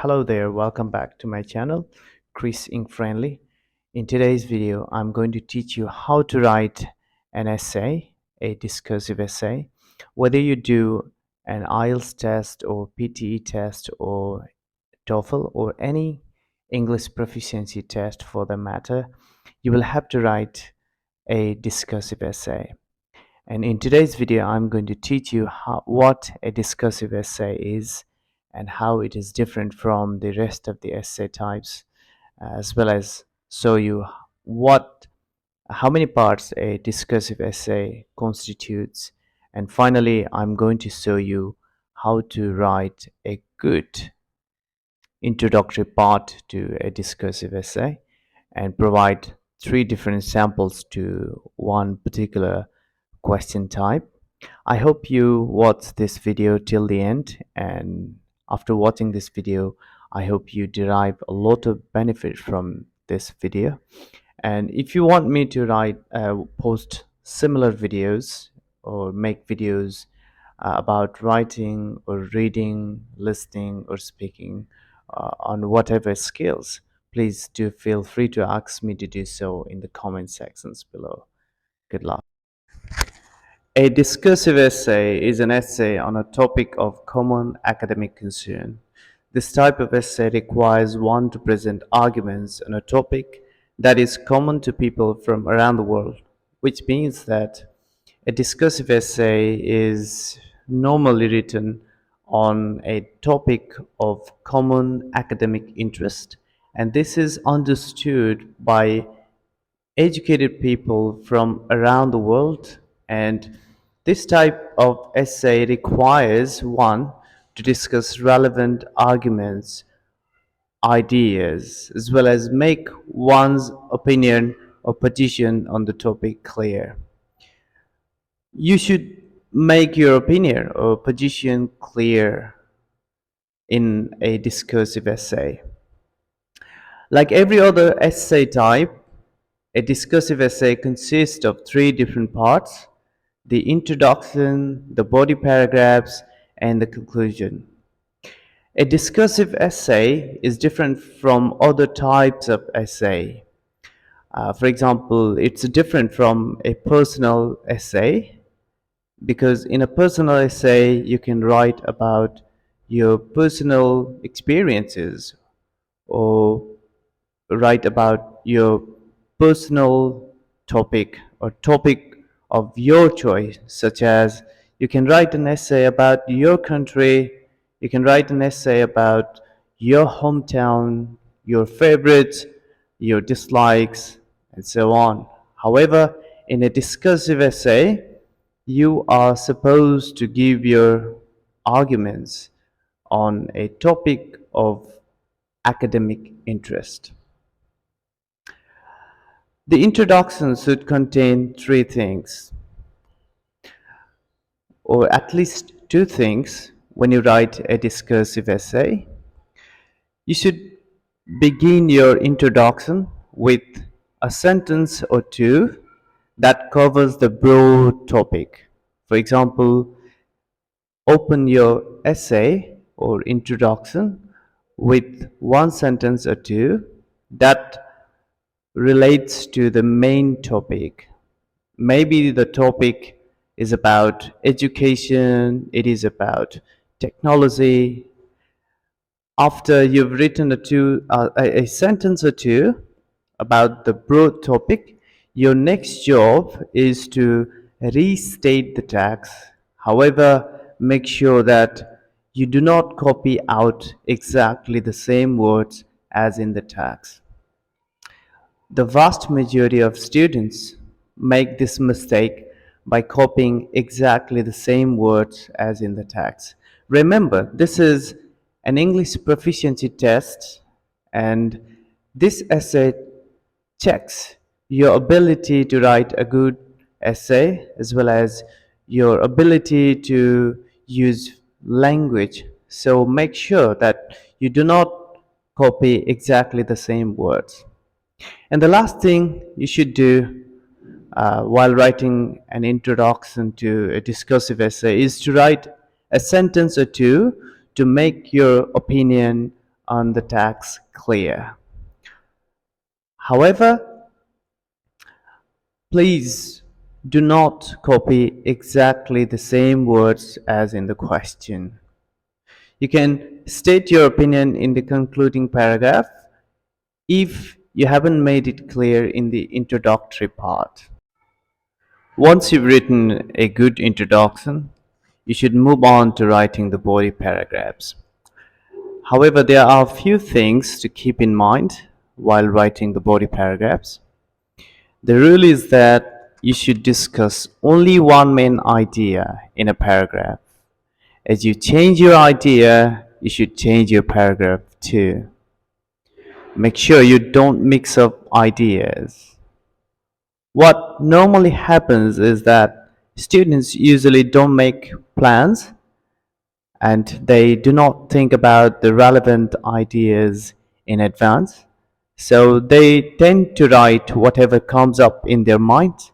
Hello there, welcome back to my channel, Chris Ink Friendly. In today's video, I'm going to teach you how to write an essay, a discursive essay. Whether you do an IELTS test or PTE test or TOEFL or any English proficiency test for the matter, you will have to write a discursive essay. And in today's video, I'm going to teach you what a discursive essay is and how it is different from the rest of the essay types, as well as show you what how many parts a discursive essay constitutes. And finally, I'm going to show you how to write a good introductory part to a discursive essay and provide three different samples to one particular question type. I hope you watch this video till the end, and after watching this video, I hope you derive a lot of benefit from this video. And if you want me to post similar videos or make videos about writing or reading, listening, or speaking on whatever skills, please do feel free to ask me to do so in the comment sections below. Good luck. A discursive essay is an essay on a topic of common academic concern. This type of essay requires one to present arguments on a topic that is common to people from around the world, which means that a discursive essay is normally written on a topic of common academic interest, and this is understood by educated people from around the world. And this type of essay requires one to discuss relevant arguments, ideas, as well as make one's opinion or position on the topic clear. You should make your opinion or position clear in a discursive essay. Like every other essay type, a discursive essay consists of three different parts: the introduction, the body paragraphs, and the conclusion. A discursive essay is different from other types of essay. For example, it's different from a personal essay because in a personal essay, you can write about your personal experiences or write about your personal topic or topic of your choice, such as you can write an essay about your country, you can write an essay about your hometown, your favorites, your dislikes, and so on. However, in a discursive essay, you are supposed to give your arguments on a topic of academic interest. The introduction should contain three things, or at least two things, when you write a discursive essay. You should begin your introduction with a sentence or two that covers the broad topic. For example, open your essay or introduction with one sentence or two that relates to the main topic. Maybe the topic is about education, it is about technology. After you've written a sentence or two about the broad topic, your next job is to restate the text. However, make sure that you do not copy out exactly the same words as in the text. The vast majority of students make this mistake by copying exactly the same words as in the text. Remember, this is an English proficiency test, and this essay checks your ability to write a good essay as well as your ability to use language. So make sure that you do not copy exactly the same words. And the last thing you should do while writing an introduction to a discursive essay is to write a sentence or two to make your opinion on the task clear. However, please do not copy exactly the same words as in the question. You can state your opinion in the concluding paragraph if you haven't made it clear in the introductory part. Once you've written a good introduction, you should move on to writing the body paragraphs. However, there are a few things to keep in mind while writing the body paragraphs. The rule is that you should discuss only one main idea in a paragraph. As you change your idea, you should change your paragraph too. Make sure you don't mix up ideas. What normally happens is that students usually don't make plans and they do not think about the relevant ideas in advance. So they tend to write whatever comes up in their mind.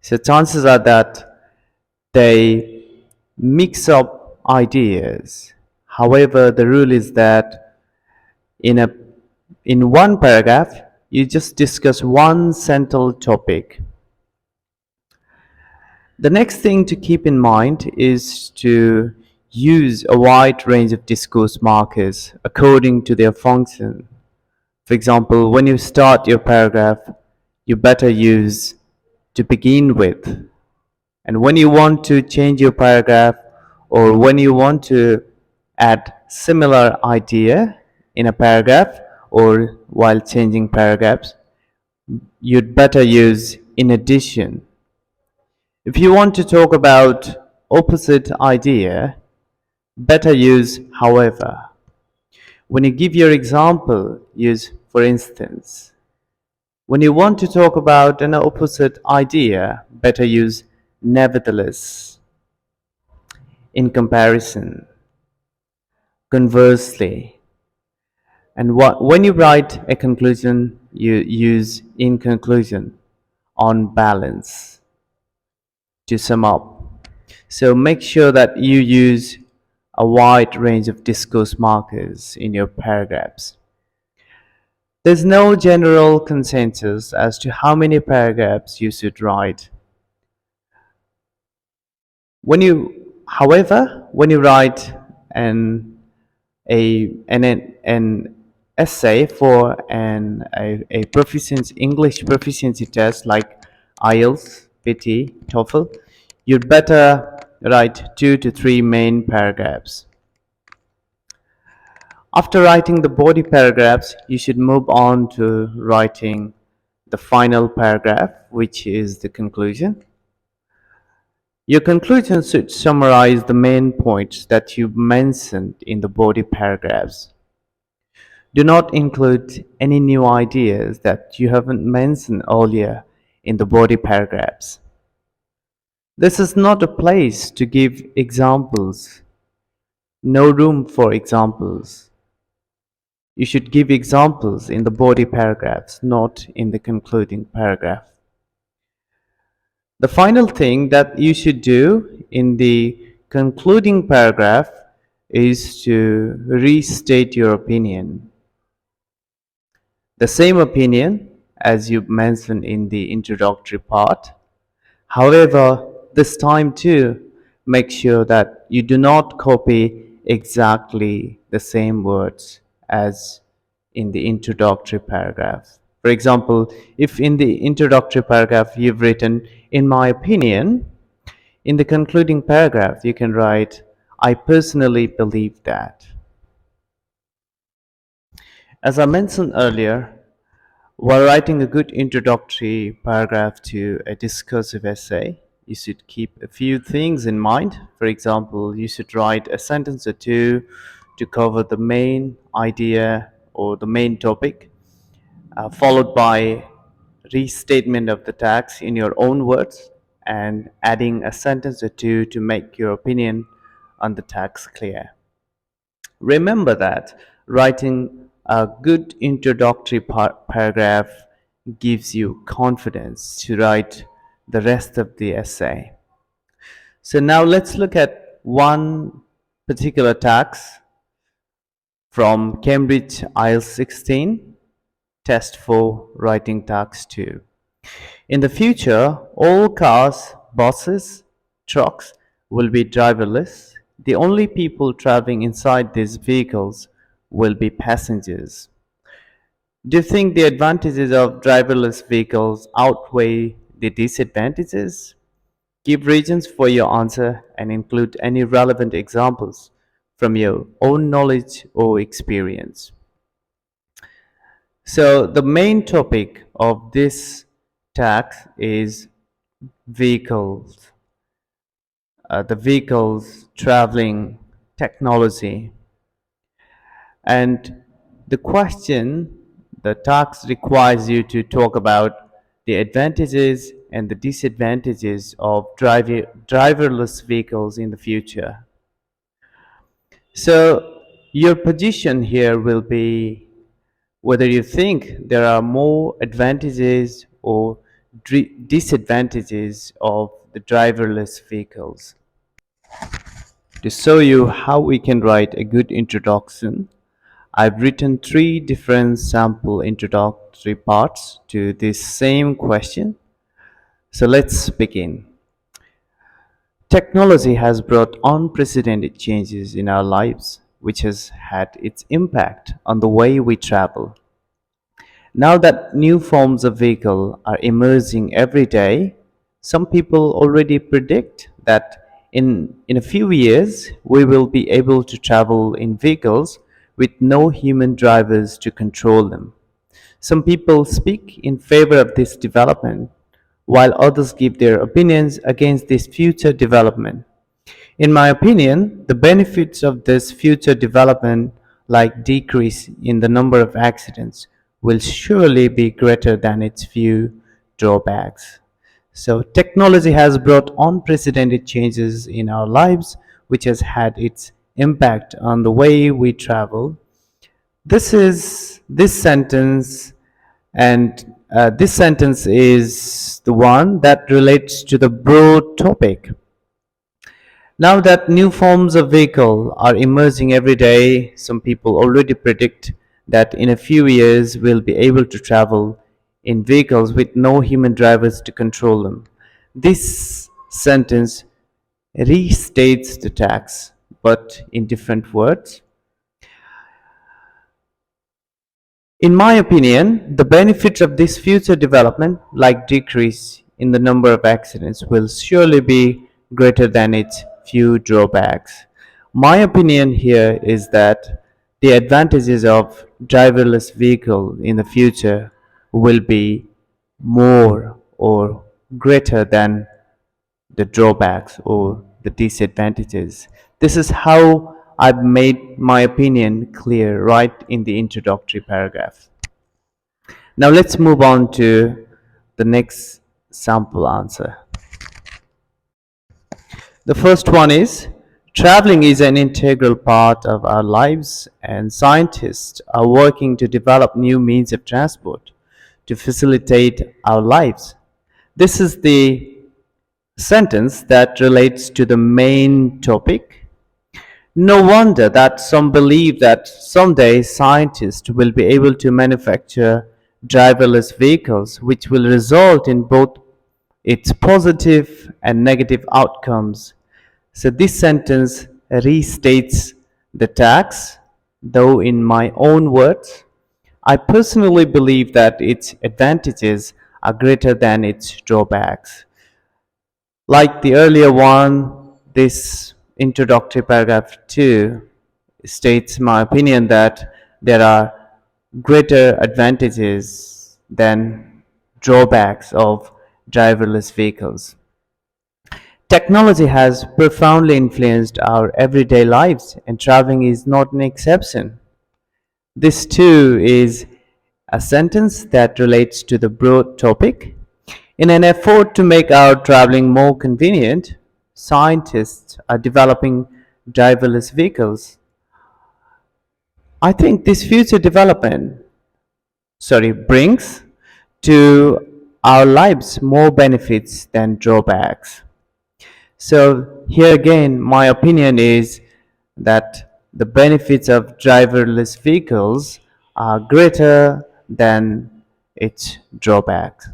So chances are that they mix up ideas. However, the rule is that in a in one paragraph, you just discuss one central topic. The next thing to keep in mind is to use a wide range of discourse markers according to their function. For example, when you start your paragraph, you better use to begin with. And when you want to change your paragraph or when you want to add similar idea in a paragraph or while changing paragraphs, you'd better use in addition. If you want to talk about opposite idea, better use however. When you give your example, use for instance. When you want to talk about an opposite idea, better use nevertheless. In comparison, conversely. And when you write a conclusion, you use in conclusion, on balance, to sum up. So make sure that you use a wide range of discourse markers in your paragraphs. There's no general consensus as to how many paragraphs you should write. When you write an essay for a proficiency English proficiency test like IELTS, PT, TOEFL, you'd better write 2 to 3 main paragraphs. After writing the body paragraphs, you should move on to writing the final paragraph, which is the conclusion. Your conclusion should summarize the main points that you mentioned in the body paragraphs. Do not include any new ideas that you haven't mentioned earlier in the body paragraphs. This is not a place to give examples. No room for examples. You should give examples in the body paragraphs, not in the concluding paragraph. The final thing that you should do in the concluding paragraph is to restate your opinion. The same opinion as you mentioned in the introductory part. However, this time too, make sure that you do not copy exactly the same words as in the introductory paragraph. For example, if in the introductory paragraph you've written, in my opinion, in the concluding paragraph you can write, I personally believe that. As I mentioned earlier, while writing a good introductory paragraph to a discursive essay, you should keep a few things in mind. For example, you should write a sentence or two to cover the main idea or the main topic, followed by restatement of the text in your own words and adding a sentence or two to make your opinion on the text clear. Remember that writing a good introductory paragraph gives you confidence to write the rest of the essay. So now let's look at one particular task from Cambridge IELTS 16, Test for Writing Task 2. In the future, all cars, buses, trucks will be driverless. The only people traveling inside these vehicles will be passengers. Do you think the advantages of driverless vehicles outweigh the disadvantages? Give reasons for your answer and include any relevant examples from your own knowledge or experience. So, the main topic of this task is vehicles, the vehicles, traveling, technology. And the question, the task requires you to talk about the advantages and the disadvantages of driverless vehicles in the future. So, your position here will be whether you think there are more advantages or disadvantages of the driverless vehicles. To show you how we can write a good introduction, I've written three different sample introductory parts to this same question. So let's begin. Technology has brought unprecedented changes in our lives, which has had its impact on the way we travel. Now that new forms of vehicle are emerging every day, some people already predict that in a few years we will be able to travel in vehicles with no human drivers to control them. Some people speak in favor of this development, while others give their opinions against this future development. In my opinion, the benefits of this future development, like decrease in the number of accidents, will surely be greater than its few drawbacks. So, technology has brought unprecedented changes in our lives, which has had its impact on the way we travel. This sentence, and this sentence is the one that relates to the broad topic. Now that new forms of vehicle are emerging every day, some people already predict that in a few years we'll be able to travel in vehicles with no human drivers to control them. This sentence restates the tax, but in different words. In my opinion, the benefits of this future development, like decrease in the number of accidents, will surely be greater than its few drawbacks. My opinion here is that the advantages of driverless vehicle in the future will be more or greater than the drawbacks or the disadvantages. This is how I've made my opinion clear right in the introductory paragraph. Now let's move on to the next sample answer. The first one is traveling is an integral part of our lives, and scientists are working to develop new means of transport to facilitate our lives. This is the sentence that relates to the main topic. No wonder that some believe that someday scientists will be able to manufacture driverless vehicles, which will result in both its positive and negative outcomes. So, this sentence restates the tax, though, in my own words, I personally believe that its advantages are greater than its drawbacks. Like the earlier one, this introductory paragraph 2 states my opinion that there are greater advantages than drawbacks of driverless vehicles. Technology has profoundly influenced our everyday lives, and traveling is not an exception. This too is a sentence that relates to the broad topic. In an effort to make our traveling more convenient, scientists are developing driverless vehicles. I think this future development, brings to our lives more benefits than drawbacks. So here again, my opinion is that the benefits of driverless vehicles are greater than its drawbacks.